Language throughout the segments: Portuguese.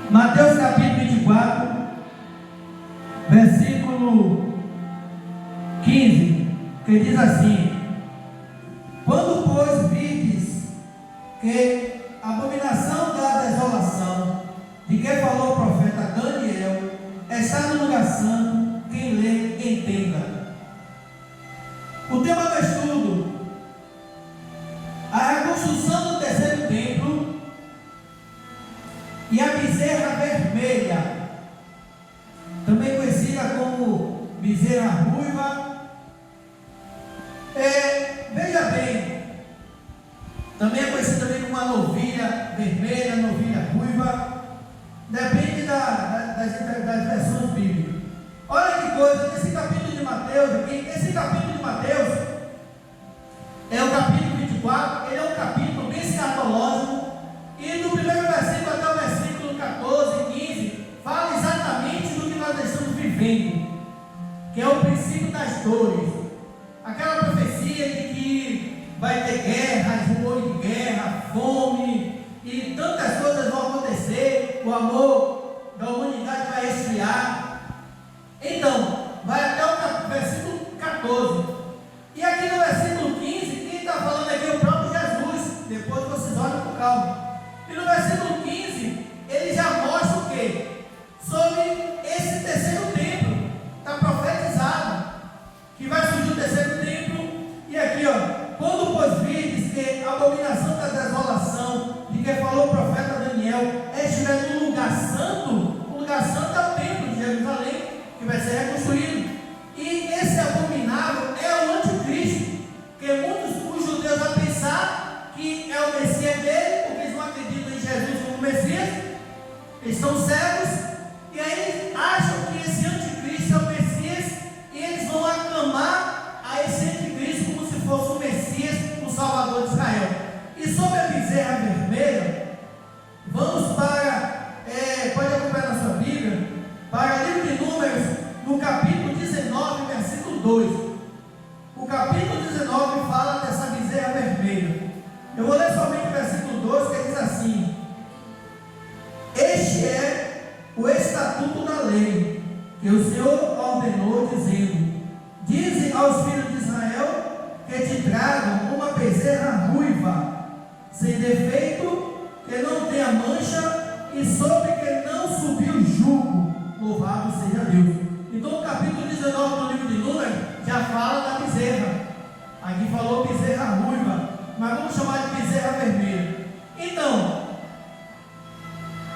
Mateus capítulo 24, versículo 15, que diz assim: quando, pois, vides que a abominação da desolação, de que falou o profeta Daniel, está no lugar santo, quem lê, entenda. O tema do estudo: a reconstrução do terceiro templo e a bezerra vermelha, também conhecida como bezerra ruiva. Veja bem, também é conhecida também como a novilha vermelha, novilha ruiva, depende das versões bíblicas. Olha que coisa, nesse capítulo de Mateus aqui, esse capítulo de Mateus é o capítulo 24, ele é um capítulo bem escatológico, e do primeiro versículo até o versículo 14 e 15, fala exatamente do que nós estamos vivendo, que é o princípio das dores, aquela profecia de que vai ter guerras, rumores de guerra, fome, e tantas coisas vão acontecer, o amor da humanidade vai esfriar. Então, vai até o versículo 14, e aqui no versículo 15, quem está falando aqui é o próprio Jesus, depois vocês olham com calma. E no versículo 15, ele já mostra o quê? Sobre esse terceiro templo, está profetizado, que vai surgir o terceiro templo, e aqui, quando, pois, vides que a abominação da desolação, de que falou o profeta Daniel, estiver no lugar santo, o lugar santo é o templo de Jerusalém, que vai ser reconstruído, e esse abominável é o anticristo, que muitos, os judeus vão pensar que é o Messias dele, porque eles não acreditam em Jesus como Messias, eles estão cegos, e aí acham que esse anticristo é o Messias, e eles vão aclamar a esse anticristo como se fosse o Messias, o Salvador de Israel. E sobre a bezerra vermelha, vamos para, pode acompanhar na sua Bíblia, para o livro de Números, no capítulo 19, versículo 2. O capítulo 19 fala dessa bezerra vermelha. Eu vou ler somente o versículo 2, que diz assim: este é o estatuto da lei, que o Senhor ordenou, dizendo: dize aos filhos de Israel que te tragam uma bezerra ruiva, sem defeito, que não tenha mancha, e sobre que não subiu jugo. Louvado seja Deus. Então, o capítulo 19 do livro de Números já fala da bezerra. Aqui falou bezerra ruiva, mas vamos chamar de bezerra vermelha. Então,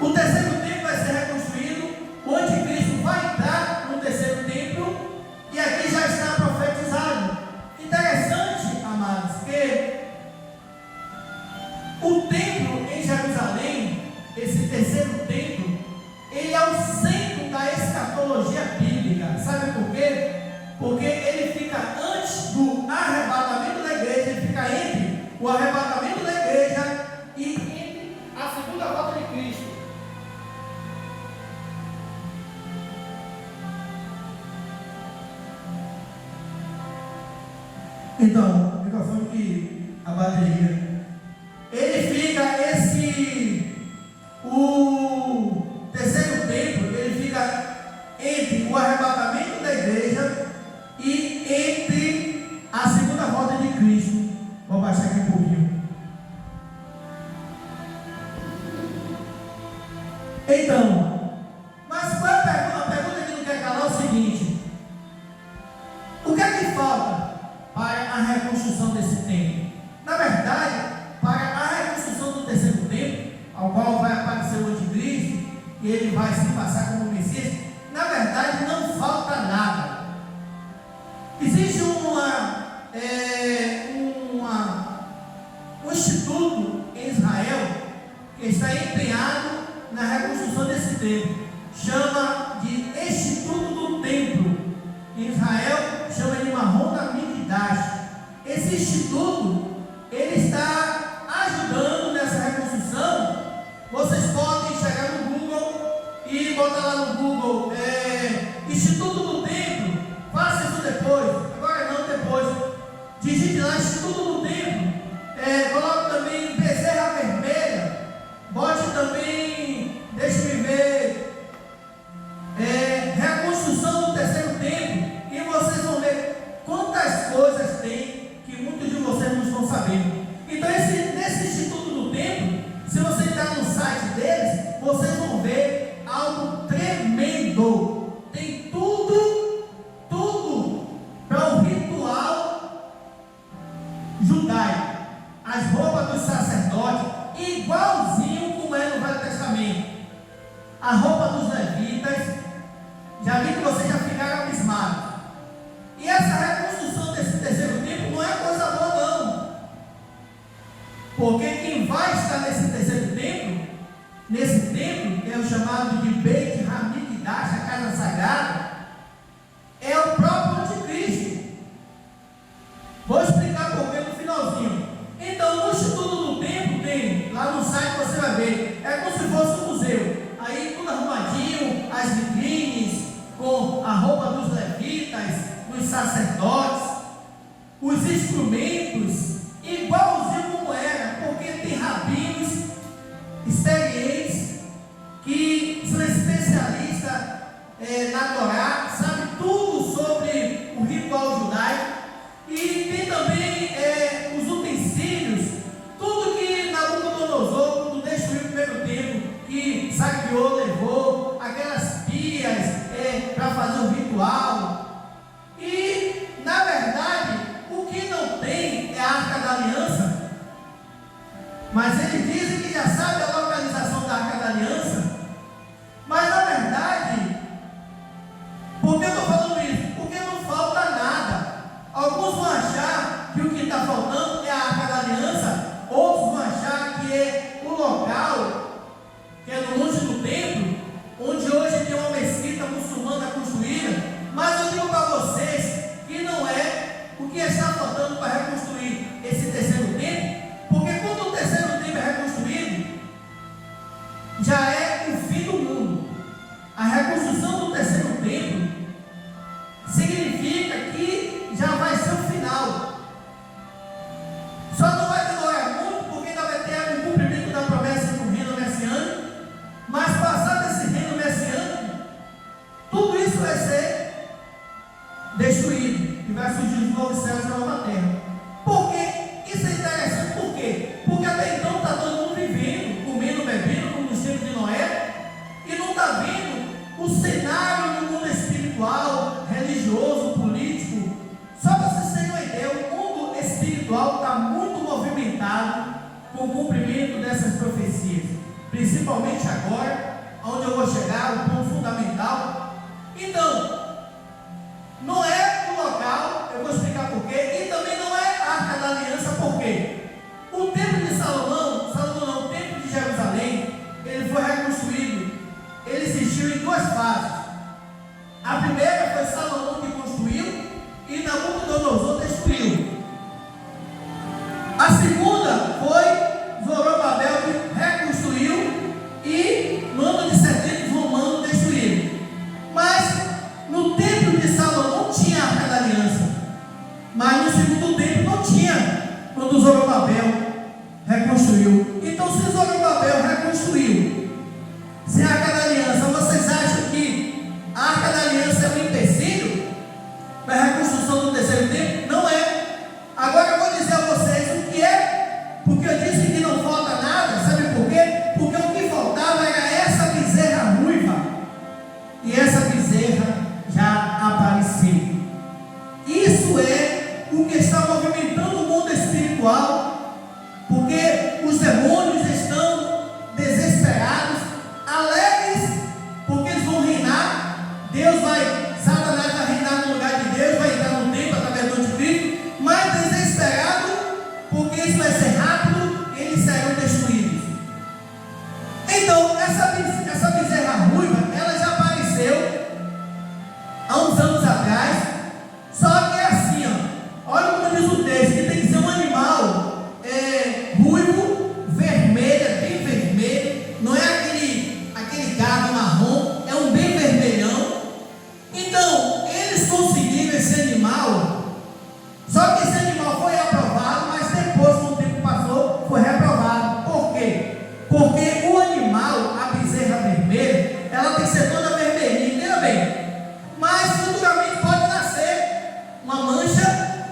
o terceiro templo vai ser reconstruído, o anticristo vai entrar no terceiro templo, e aqui já está profetizado. Interessante, amados, que o templo em Jerusalém, esse terceiro templo, ele é o centro da escatologia bíblica. Sabe por quê? Porque ele fica antes do arrebatamento da igreja, ele fica entre o arrebatamento da igreja e entre a segunda volta de Cristo. Então, o microfone que a bateria, ele fica o terceiro templo, ele fica entre o arrebatamento da igreja e entre a segunda volta de Cristo. Vou baixar aqui um pouquinho. Então, mas qual é a pergunta que não quer calar? É o seguinte: o que é que falta para a reconstrução desse templo? Na verdade, para a reconstrução do terceiro templo, ao qual vai aparecer o anticristo, e ele vai se passar como Messias, na verdade não falta nada. Existe um instituto em Israel que está empenhado na reconstrução desse templo, chama de Instituto do Templo. Em Israel chama de Marrom da Miqudash. Esse instituto, ele está ajudando nessa reconstrução. Vocês podem chegar no Google e botar lá no Google Instituto do Templo. Faça isso depois, agora não, depois. Digite lá Instituto do Templo. Coloque também bezerra vermelha. Bote também, deixe-me ver, a roupa dos levitas. Já vi que vocês já ficaram abismados. E essa reconstrução desse terceiro templo não é coisa boa, não. Porque quem vai estar nesse terceiro templo, que é o chamado de Beit Hamikdash, a casa sagrada, é o próprio anticristo. Vou explicar por quê no finalzinho. Então, no Instituto do Templo tem, lá no site você vai ver, é como se fosse um museu. Aí tudo arrumadinho, as vitrines, com a roupa dos levitas, dos sacerdotes, os instrumentos, igualzinho como era, porque tem rabinos experientes que são especialistas na Torá, sabe tudo sobre o ritual judaico, e tem também os utensílios, tudo que Nabucodonosor, quando destruiu o primeiro templo, que saqueou, levou, aquelas pias para fazer o ritual. E, na verdade, o que não tem é a Arca da Aliança. Mas eles dizem que já sabe a localização da Arca da Aliança. Mas, na verdade, por que eu estou falando isso? Porque não falta nada. Alguns vão achar que o que está faltando é a Arca da Aliança. Outros vão achar que é o local, que é no monte do templo, onde hoje tem uma mesquita muçulmana construída. Mas eu digo para vocês que não é o que está faltando para reconstruir esse terceiro templo, porque quando o terceiro templo é reconstruído, já é o fim do mundo. A reconstrução do terceiro templo significa que já vai ser o final. Só não vai demorar muito, porque ainda vai ter o cumprimento da promessa do reino messiânico, mas passado esse reino messiânico, tudo isso vai ser destruído, e vai surgir os novos céus e nova terra. Por quê? Isso é interessante, por quê? Porque até então está todo mundo vivendo, comendo, bebendo, como nos tempos de Noé, e não está vendo o cenário do mundo espiritual, religioso, político. Só para vocês terem uma ideia, o mundo espiritual está muito movimentado com o cumprimento dessas profecias, principalmente agora, onde eu vou chegar, o ponto fundamental. Então, não é o local, eu vou explicar por quê, e também não é a Arca da Aliança, por quê? O templo de Salomão não, o templo de Jerusalém, ele foi reconstruído, ele existiu em duas fases. A primeira foi Salomão que construiu e Nabucodonosor destruiu. A segunda foi Zorobabel que reconstruiu e no ano de 70 os romanos destruíram. Mas no templo de Salomão tinha a Arca da Aliança, mas no segundo templo não tinha, quando Zorobabel reconstruiu. Então, se Zorobabel reconstruiu sem a Arca da Aliança, vocês acham que a Arca da Aliança é um empecilho para a reconstrução do terceiro templo? Não é. Agora eu vou dizer a vocês o que é, porque eu disse que não falta nada. Sabe por quê? Porque o que faltava era essa bezerra ruiva, e essa bezerra já apareceu. Isso é o que está movimentando o mundo espiritual, porque os demônios estão desesperados, alegres, porque eles vão reinar. Satanás vai reinar no lugar de Deus, vai entrar no templo através do anticristo, mas desesperado, porque isso vai ser rápido, eles serão destruídos. Então, essa bezerra ruiva, ela já apareceu há uns anos atrás, só que é assim, ó, olha como diz o texto, que tem que ser um animal ruivo, vermelho, bem vermelho, não é aquele gado marrom, é um bem vermelhão. Então, eles conseguiram esse animal, só que esse animal foi aprovado, mas depois, quando o tempo passou, foi reprovado. Por quê? Porque o animal, a bezerra vermelha, ela tem que ser toda vermelhinha, entenda bem. Mas futuramente pode nascer uma mancha,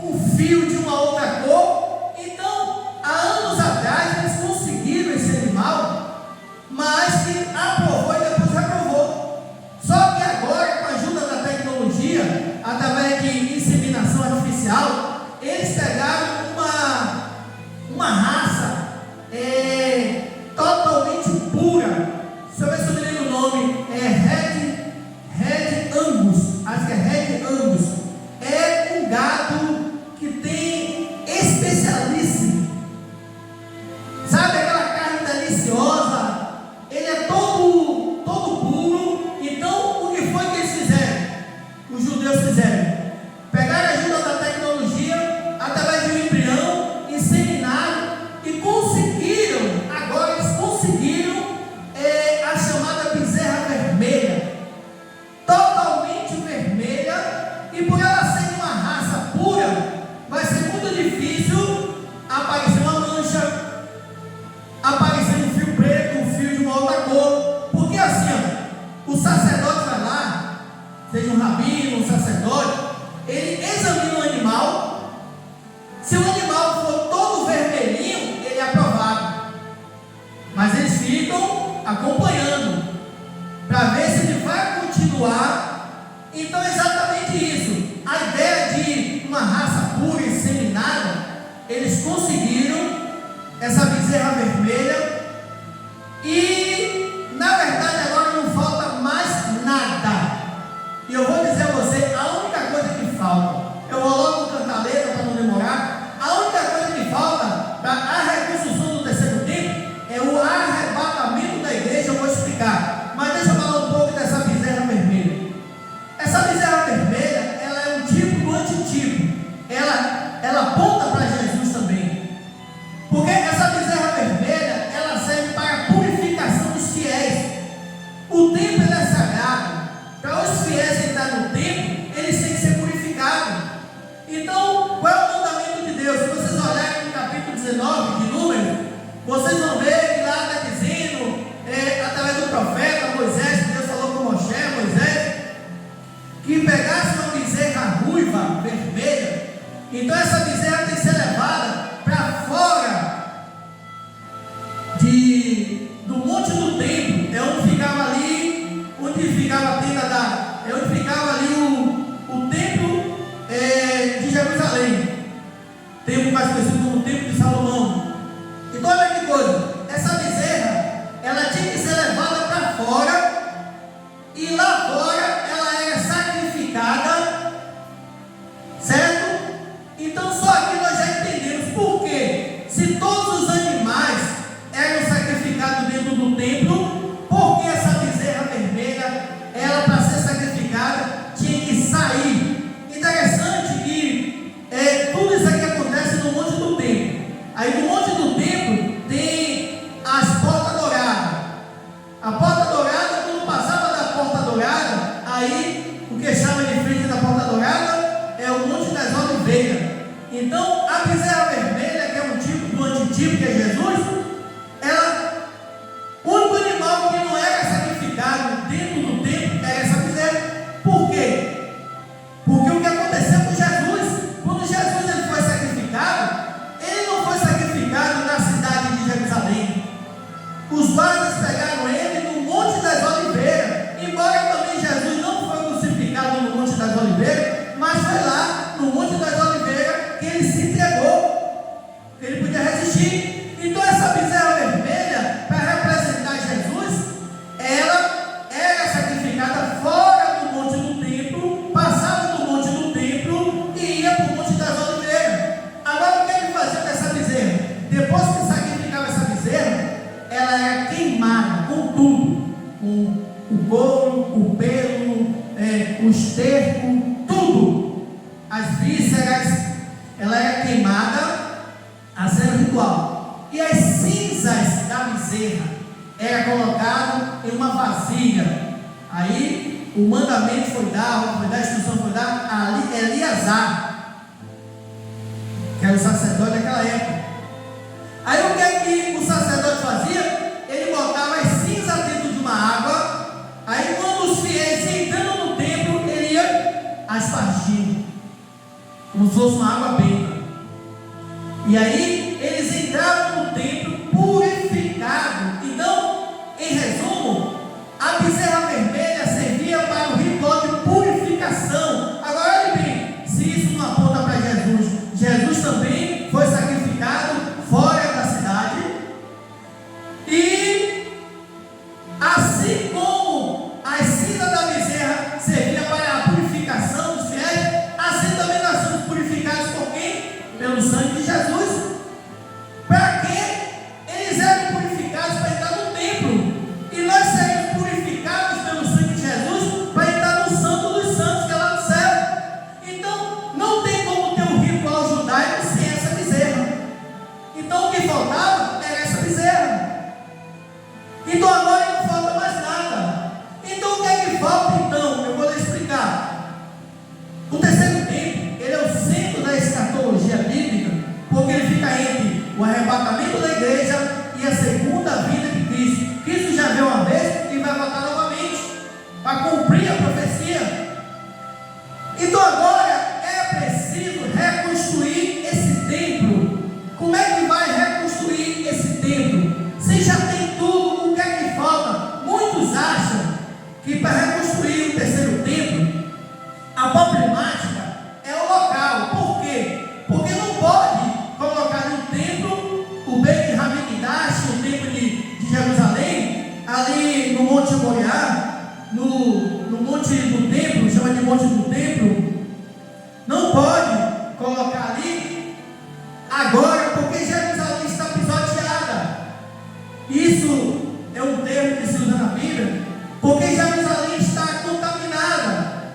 um fio de uma outra cor. Então, há anos atrás, eles conseguiram esse animal, mas que aprovou e depois reprovou. Só que agora, com a ajuda da tecnologia, através de inseminação artificial, eles pegaram uma raça totalmente pura. Deixa eu ver se eu me lembro Porque assim, ó, o sacerdote vai lá, seja um rabino, um sacerdote, ele examina o animal. Se o animal for todo vermelhinho, ele é aprovado. Mas eles ficam acompanhando para ver se ele vai continuar. Então é exatamente isso. A ideia de uma raça pura e sem nada, eles conseguiram essa bezerra vermelha. E na verdade agora não falta mais nada. E eu vou dizer a você a única coisa que falta. Eu vou logo cantar a letra para não demorar. A única coisa que falta para a reconstrução do terceiro templo é o arrebatamento da igreja. Eu vou explicar, mas deixa eu falar um pouco dessa bezerra vermelha. Essa bezerra vermelha, ela é um tipo do antitipo. Ela aponta para Jesus também. Porque essa bezerra vermelha, ela serve para a purificação dos fiéis. O templo ele é sagrado. Para os fiéis entrar no templo, eles têm que ser purificados. Então, qual é o mandamento de Deus? Se vocês olharem no capítulo 19 de Números, vocês vão ver que lá está dizendo, através do profeta Moisés, que Deus falou com Moisés, que pegasse uma bezerra ruiva, vermelha. Então essa bezerra tem que ser levada para fora do monte do templo. É onde ficava ali, onde ficava a tenda onde ficava ali o templo de Jerusalém, templo mais conhecido como o templo de Salomão. Então olha que coisa, essa bezerra, ela tinha que ser levada para fora, e lá fora ela era sacrificada, certo? Então só aqui nós já entendemos por quê. Se todos os animais eram sacrificados dentro do templo, por que essa bezerra vermelha, ela para ser sacrificada, tinha que sair? Interessante que tudo isso aqui acontece no monte do templo. Aí no monte do templo tem as portas douradas. A porta dourada, quando passava da porta dourada, aí o que chama de frente da porta dourada é o Monte das Oliveiras. Então a bezerra vermelha, que é um tipo do antitipo, que é Jesus, o único animal que não era sacrificado dentro do templo era essa bezerra. Por quê? Porque o que aconteceu com Jesus, quando Jesus ele foi sacrificado, ele não foi sacrificado na cidade de Jerusalém. Os guardas pegaram ele no Monte das Oliveiras. Embora também Jesus não foi crucificado no Monte das Oliveiras, mas foi lá no Monte das Oliveiras que ele se entregou, que ele podia resistir. Então essa bezerra vermelha, para representar Jesus, ela era sacrificada fora do monte do templo, passava do monte do templo e ia para o Monte das Oliveiras. Agora o que ele fazia com essa bezerra? Depois que sacrificava essa bezerra, ela era queimada com tudo, com o couro, o pelo, o esterco, tudo, as vísceras. Ela era queimada a cena ritual, e as cinzas da bezerra era colocado em uma vasilha. Aí o mandamento foi dado, a instrução foi dada a Eleazar, que era o sacerdote daquela época. Aí o que é que o sacerdote fazia? Ele botava as cinzas dentro de uma água. Aí quando os fiéis entrando no templo, ele ia aspargindo, como se fosse uma água benta. E aí eles entravam no templo purificados. Então, em resumo, a bezerra vermelha servia para o ritual de purificação. Agora olhe bem, se isso não aponta para Jesus, Jesus também foi sacrificado fora da cidade. E assim como a cinza da bezerra servia para a purificação dos fiéis, assim também nós somos purificados por quem? Pelo sangue de Jesus. Para quê? Eles eram purificados para entrar no templo, e nós seremos purificados pelo sangue de Jesus para entrar no Santo dos Santos, que é lá no céu. Então não tem como ter um ritual judaico sem essa bezerra. Então o que faltava era essa bezerra. Então agora não falta mais nada. que para reconstruir o terceiro templo, a problemática é o local. Por quê? Porque não pode colocar no templo o Beit Hamikdash, o templo de Jerusalém, ali no Monte Moriá, no Monte do Templo, chama de Monte do Templo. Não pode colocar ali agora, porque Jerusalém está pisoteada. Isso é um termo que se usa na Bíblia, porque Jerusalém está contaminada.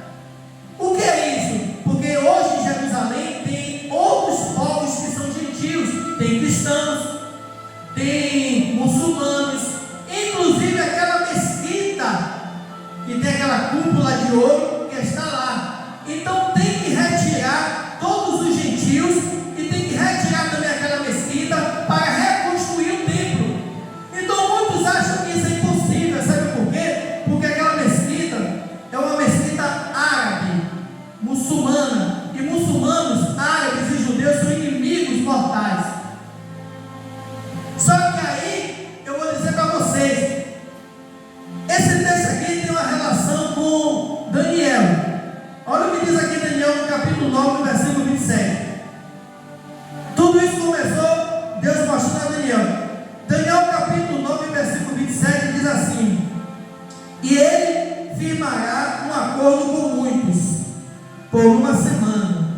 O que é isso? Porque hoje Jerusalém tem outros povos que são gentios, tem cristãos, tem muçulmanos, inclusive aquela mesquita que tem aquela cúpula de ouro que está lá. Então tem que retirar todos os gentios e tem que retirar também aquela mesquita para reconstruir o templo. Então muitos acham que isso é impossível. Sabe por quê? Porque aquela mesquita é uma mesquita árabe, muçulmana, e muçulmanos, árabes e judeus são inimigos mortais. Só que aí eu vou dizer para vocês, esse texto aqui tem uma relação com Daniel. Olha o que diz aqui Daniel no capítulo 9, versículo 27. Tudo isso começou Deus mostrando a Daniel. Daniel capítulo 9, versículo 27 diz assim: e ele firmará um acordo com muitos por uma semana,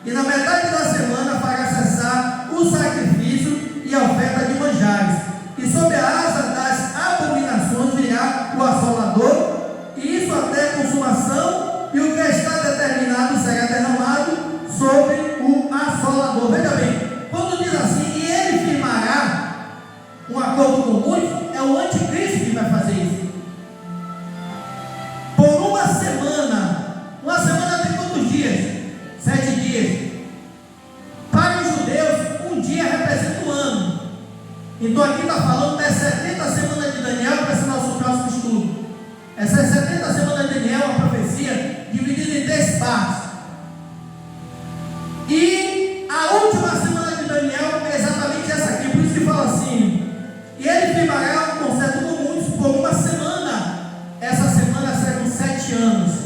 e na metade da semana fará cessar o sacrifício e a oferta de manjares, e sob a asa das abominações virá o assolador, e isso até a consumação, e o que está determinado será derramado sobre o assolador. Veja bem, quando diz assim, e ele firmará um acordo com muitos, é o anticristo que vai fazer isso. Por uma semana tem quantos dias? 7 dias. Para os judeus, um dia representa um ano. Então aqui está falando das 70 semanas de Daniel, que vai ser nosso próximo estudo. Essas 70 semanas de Daniel é uma profecia dividida em 3 partes. E a última semana de Daniel é exatamente essa aqui, por isso que fala assim: e ele firmará um concerto com muitos por uma semana. Essa semana serão 7 anos.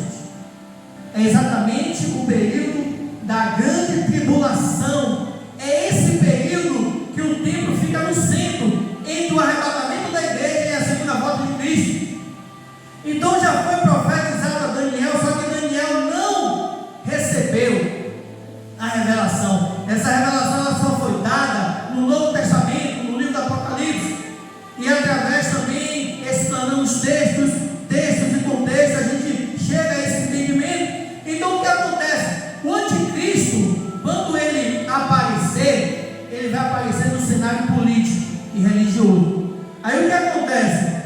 É exatamente o período da grande tribulação. É esse período que o templo fica no centro, entre o arrebatamento da igreja e a segunda volta de Cristo. Então já foi profetizado a Daniel, só que Daniel não recebeu a revelação. Essa revelação ela só foi dada no Novo Testamento, no livro do Apocalipse, e através também, explanando os textos e contextos, a gente chega a esse entendimento. Então o que acontece? O anticristo, quando ele aparecer, ele vai aparecer no cenário político e religioso. Aí o que acontece?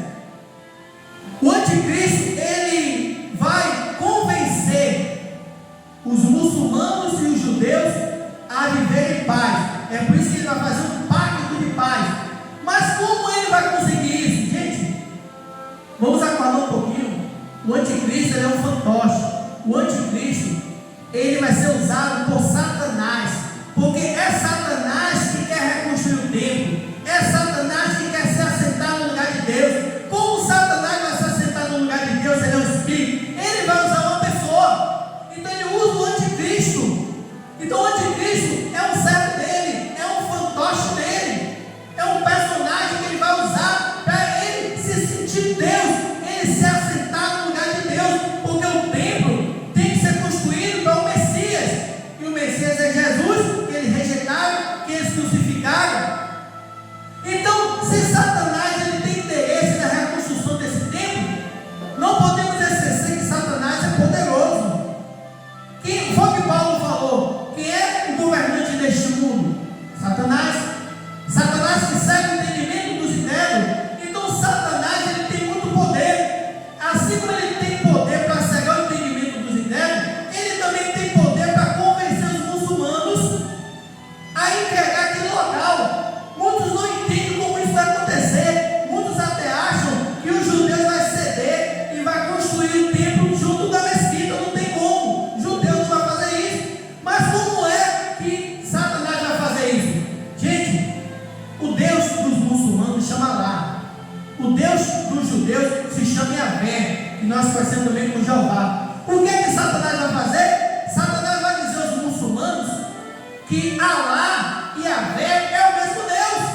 O anticristo, ele vai convencer os muçulmanos e os judeus a viver em paz. É por isso que ele vai fazer um pacto de paz. Mas como ele vai conseguir isso? Gente, vamos acordar um pouquinho. O anticristo, ele é um fantoche. O anticristo, ele vai ser usado por Satanás, porque é Satanás que quer reconstruir o templo, é Satanás que quer se assentar no lugar de Deus. Como Satanás vai se assentar no lugar de Deus? Ele é um espírito, ele vai usar uma pessoa, então ele usa o anticristo. Então o anticristo é um servo dele, é um fantoche dele, é um personagem que ele vai usar para ele se sentir Deus, ele se assentar no lugar de Deus, porque o templo tem que ser construído para o Messias, e o Messias é Jesus, que eles rejeitaram, que eles crucificaram. nós conhecemos também como Jeová. O que é que Satanás vai fazer? Satanás vai dizer aos muçulmanos que Alá e Yahvé é o mesmo Deus,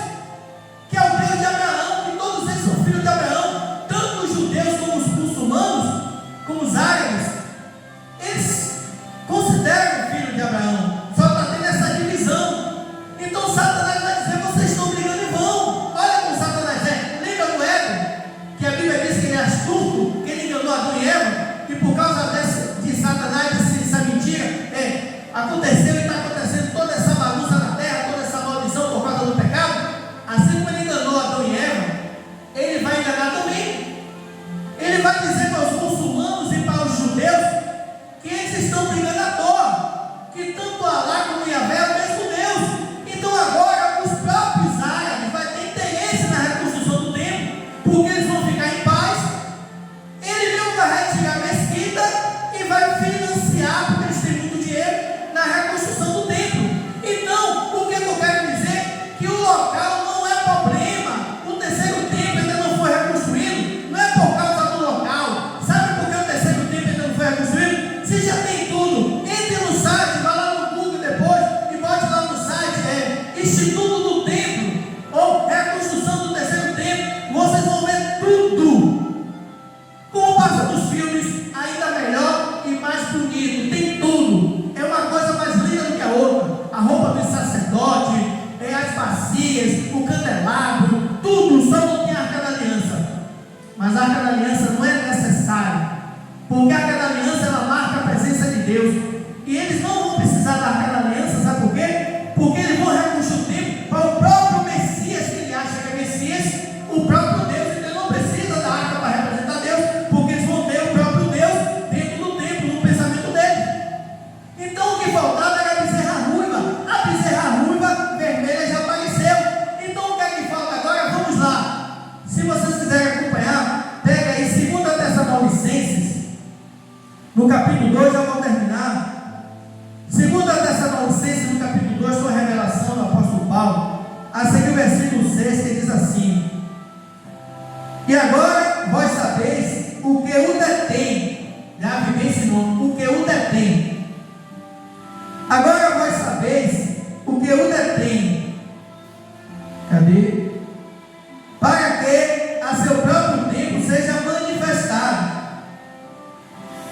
que é o Deus de Abraão, que todos eles são filhos de Abraão, tanto os judeus como os muçulmanos, como os árabes, eles consideram filho de Abraão, só está tendo essa divisão. Então Satanás vai dizer: vocês estão brigando em vão. Olha como Satanás é. Lembra do Ego, que a Bíblia diz que ele é astuto, que ele enganou Adão e Eva, e por causa de Satanás, dessa mentira, aconteceu e está acontecendo toda essa bagunça na terra, toda essa maldição por causa do pecado. Assim como ele enganou Adão e Eva, ele vai enganar também. Ele vai dizer para os muçulmanos e para os judeus que eles estão brigando à toa, que tanto Alá como Yahvé é o mesmo Deus. Então agora os próprios árabes vão ter interesse na reconstrução do templo, porque eles vão ficar em paz. Ele mesmo vai retirar a mesquita e vai financiar, porque eles têm muito dinheiro, na reconstrução do templo. Então, o que eu quero dizer? Que o local não é problema. O terceiro templo ainda não foi reconstruído, não é por causa do local. Sabe por que o terceiro templo ainda não foi reconstruído? Se já tem tudo, entre no site, vá lá no Google depois e bote lá no site, Instituto do Templo, ou Reconstrução do Terceiro Templo, vocês vão ver tudo. Como passa dos filmes, ainda melhor e mais bonito, tem tudo. É uma coisa mais linda do que a outra. A roupa do sacerdote, as bacias, o candelabro, tudo, só não tem a Arca da Aliança. Mas a Arca da Aliança não é necessária, porque a Arca da Aliança ela marca a presença de Deus. E eles não vão precisar da Arca da Aliança, sabe por quê? Porque eles vão reconstruir o templo para o próprio Messias, que ele acha que é Messias, o próprio Deus. Então não precisa da arca para representar Deus, porque eles vão ter o próprio Deus dentro do templo, no pensamento deles. Então o que faltava era a bezerra ruiva. A bezerra ruiva vermelha já apareceu. Então o que é que falta agora? Vamos lá. Se vocês quiserem acompanhar, pega aí 2 Tessalonicenses, no capítulo 2, eu vou terminar. 2 Tessalonicenses, no capítulo 2, foi a revelação do apóstolo Paulo. A seguir o versículo 6, que diz assim: e agora vós sabeis o que o detém. Já vi bem esse nome, o que o detém. Agora vós sabeis o que o detém. Cadê? Para que a seu próprio tempo seja manifestado.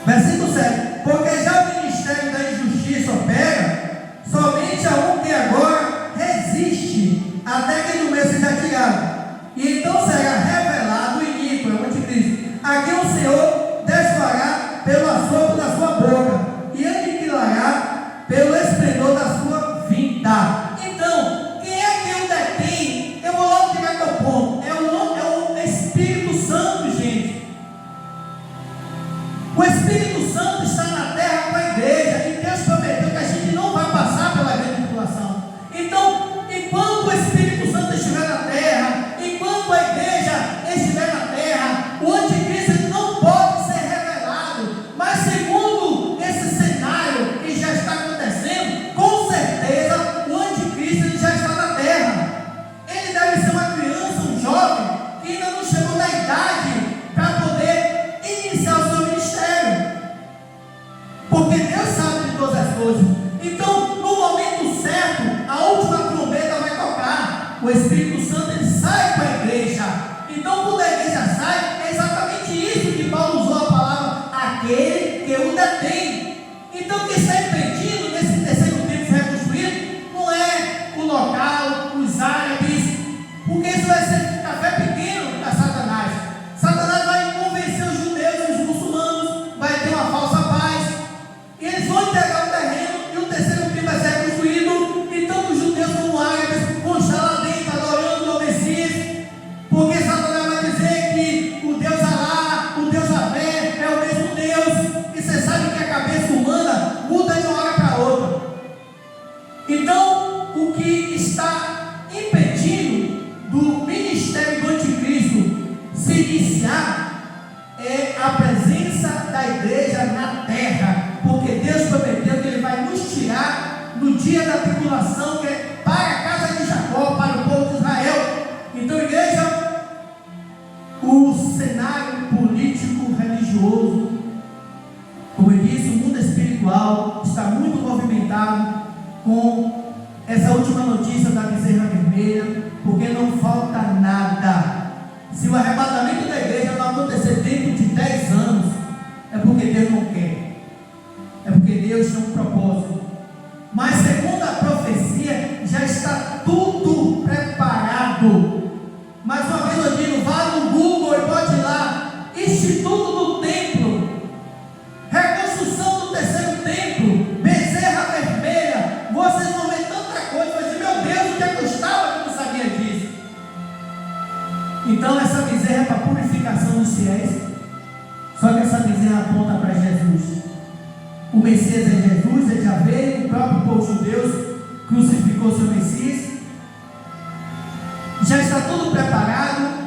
Versículo 7. Porque já o ministério da injustiça opera somente a um que agora resiste, até que do meio seja tirado. E então será revelado o iníquo, é o anticristo, a quem o Senhor desfará pelo assopro da sua boca e aniquilará pelo esplendor da sua vinda. Então, quem é que o detém? Eu vou logo tirar teu ponto. É o Espírito Santo, gente. O Espírito Santo está na terra com a igreja, e Deus prometeu que a gente não vai passar pela grande tribulação. Então, enquanto o Espírito Santo estiver na terra, enquanto a igreja estiver na terra, o anticristo ele não pode ser revelado. Mas segundo esse cenário que já está acontecendo, com certeza o anticristo ele já está na terra. Ele deve ser uma criança, um jovem, que ainda não chegou na idade para poder iniciar o seu ministério, porque Deus sabe de todas as coisas. Então, no momento certo, a última trombeta vai tocar, o Espírito Santo ele sai para a igreja. Então, quando a igreja sai, é exatamente isso que Paulo usou a palavra, aquele que o detém. Então, o que está impedindo nesse terceiro tempo ser reconstruído não é o local, os árabes, porque isso vai ser café pequeno para Satanás. Satanás vai convencer os judeus e os muçulmanos, vai ter uma falsa paz, e eles vão entregar o terreno, e o terceiro templo vai ser reconstruído, e tanto os judeus como os árabes vão estar lá dentro adorando espiritual está muito movimentado com essa última notícia da bezerra vermelha, porque não falta nada. Se o arrebatamento da igreja não acontecer dentro de 10 anos, é porque Deus não quer, é porque Deus tem um propósito. Mas segundo a profecia, já está tudo preparado. Mais uma vez eu digo, vá no Google e pode ir lá, Instituto do Templo, reconstrução do terceiro templo, bezerra vermelha. Vocês vão ver tanta coisa, vai dizer, meu Deus, o que é que eu estava que eu não sabia disso? Então essa bezerra é para a purificação dos fiéis. Só que essa bezerra aponta para Jesus. O Messias é Jesus, ele já veio, o próprio povo judeu crucificou seu Messias. Já está tudo preparado.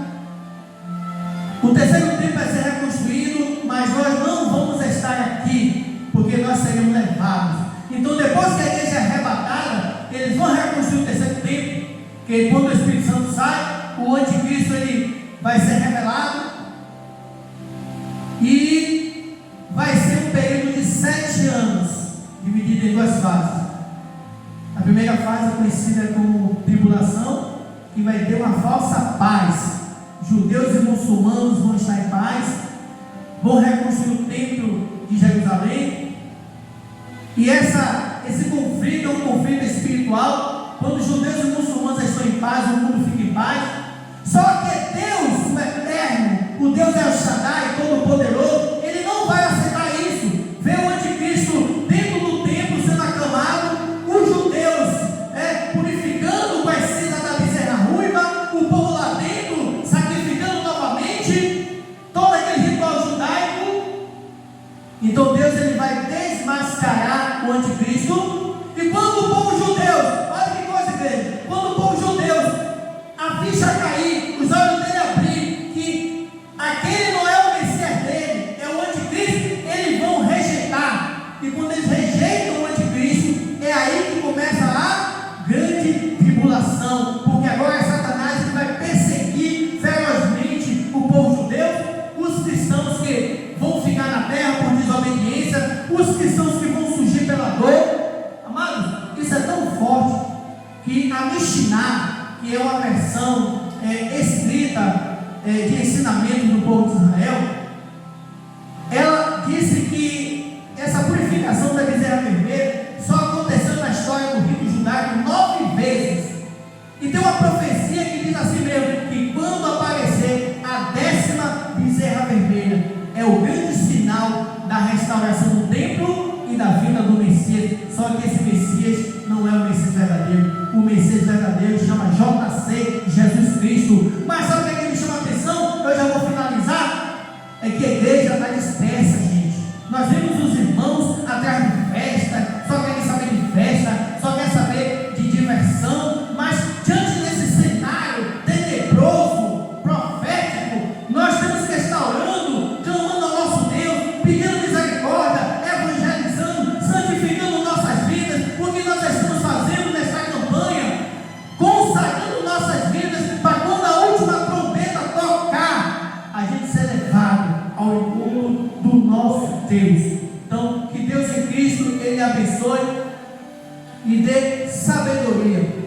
O terceiro templo vai ser reconstruído, mas nós não vamos estar aqui, porque nós seremos levados. Então depois que a igreja é arrebatada, eles vão reconstruir o terceiro templo, porque quando o Espírito Santo sai, o anticristo ele vai ser revelado. E vai ser um período de 7 anos, dividido em 2 fases. A primeira fase é conhecida como tribulação, que vai ter uma falsa paz. Judeus e muçulmanos vão estar em paz, vão reconstruir o templo de Jerusalém. E esse conflito é um conflito espiritual. Quando judeus e muçulmanos estão em paz, o mundo fica em paz. Só que Deus, o Eterno, o Deus El Shaddai, Todo-Poderoso, ele não vai aceitar isso. Vê o anticristo dentro do templo sendo aclamado, os judeus purificando com a cinza da bezerra ruiva, o povo lá dentro sacrificando novamente, todo aquele ritual judaico. Então Deus ele vai desmascarar o anticristo. E quando o povo judeu, olha que coisa, igreja, quando o povo judeu, a ficha cair, os olhos dele abrir, que aquele não é o Messias dele, é o anticristo, eles vão rejeitar. E quando eles rejeitam o anticristo, é aí que começa a grande tribulação, porque agora é Satanás que vai perseguir ferozmente o povo judeu, os cristãos que vão ficar na terra por desobediência, os cristãos que vão surgir pela dor. Amados, isso é tão forte que a Mishnah, que é uma versão escrita de ensinamento do povo de Israel, ela disse que essa purificação da bezerra vermelha só aconteceu na história do rito judaico 9 vezes. E tem uma profecia que diz assim mesmo, que quando aparecer a 10ª bezerra vermelha, é o grande sinal da restauração do templo e da vinda do Messias. Só que esse Messias não é o Messias verdadeiro. O Messias verdadeiro chama JC, Jesus Cristo. Mas sabe o que me chama a atenção? Eu já vou finalizar. É que a igreja está dispersa, gente. Nós vemos os irmãos atrás de festa, só querem saber de festa, só querem saber de diversão. Mas diante desse cenário tenebroso, profético, nós temos que estar orando, clamando ao nosso Deus, pedindo misericórdia, evangelizando, santificando nossas vidas, porque nós estamos fazendo nessa campanha, consagrando nossas vidas, para quando a última trombeta tocar, a gente ser levado ao encontro do nosso Deus. Então, que Deus em Cristo, Ele abençoe e dê sabedoria,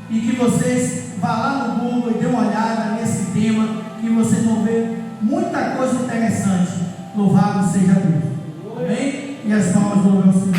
e que vocês vá lá no Google e dê uma olhada nesse tema, que vocês vão ver muita coisa interessante. Louvado seja Deus. Amém? E as palmas do Senhor.